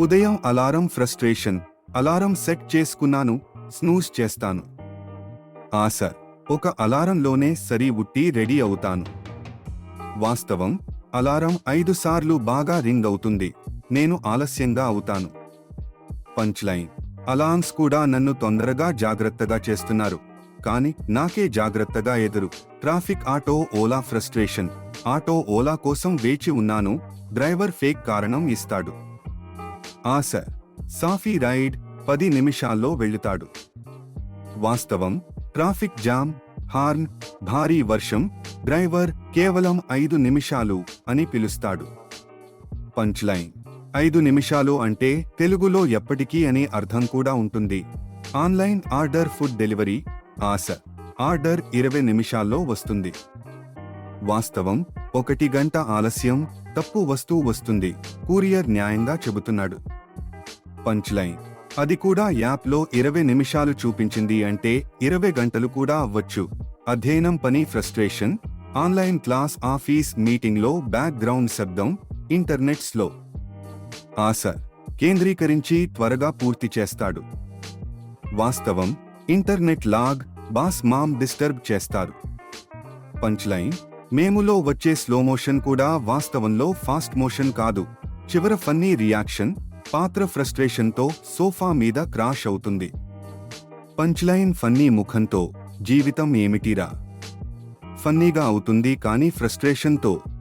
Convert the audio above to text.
ఉదయం alarm frustration. Alarm set చేసుకున్నాను, snooze చేస్తాను. ఆశ. ఒక అలారంలోనే సరి ఉట్టి రెడీ అవుతాను. వాస్తవం. అలారం 5 సార్లు బాగా రింగ్ అవుతుంది, నేను ఆలస్యంగా అవుతాను. పంచ్లైన్. అలార్మ్స్ కూడా నన్ను తొందరగా జాగ్రత్తగా చేస్తున్నారు, కానీ నాకే జాగ్రత్తగా ఎదురు. Traffic. Auto Ola frustration. Auto Ola కోసం వేచి ఉన్నాను, డ్రైవర్ ఫేక్ కారణం ఇస్తాడు. ఆశ. సాఫీ రైడ్, 10 నిమిషాల్లో వెళ్తాడు. వాస్తవం. ట్రాఫిక్ జామ్, హార్న్, భారీ వర్షం, డ్రైవర్ కేవలం 5 నిమిషాలు అని పిలుస్తాడు. పంచ్లైన్. 5 నిమిషాలు అంటే తెలుగులో ఎప్పటికీ అనే అర్థం కూడా ఉంటుంది. Online order food delivery. ఆశ. ఆర్డర్ 20 నిమిషాల్లో వస్తుంది. వాస్తవం. 1 గంట ఆలస్యం, తప్పు వస్తువు వస్తుంది, కూరియర్ న్యాయంగా చెబుతున్నాడు. పంచ్లైన్. అది కూడా యాప్లో 20 నిమిషాలు చూపించింది అంటే 20 గంటలు కూడా అవ్వచ్చు. అధ్యయనం. పని ఫ్రస్ట్రేషన్. ఆన్లైన్ క్లాస్, ఆఫీస్ మీటింగ్లో బ్యాక్గ్రౌండ్ శబ్దం, ఇంటర్నెట్ స్లో. ఆశ. కేంద్రీకరించి త్వరగా పూర్తి చేస్తాడు. వాస్తవం. Internet lag, boss mom disturb చేస్తారు. పంచ్లైన్. మేములో వచ్చే స్లోమోషన్ కూడా వాస్తవంలో ఫాస్ట్ మోషన్ కాదు. చివర ఫన్నీ రియాక్షన్, పాత్ర ఫ్రస్ట్రేషన్తో సోఫా మీద క్రాష్ అవుతుంది. పంచ్లైన్. ఫన్నీ ముఖంతో జీవితం ఏమిటిరా. ఫన్నీగా అవుతుంది కానీ ఫ్రస్ట్రేషన్తో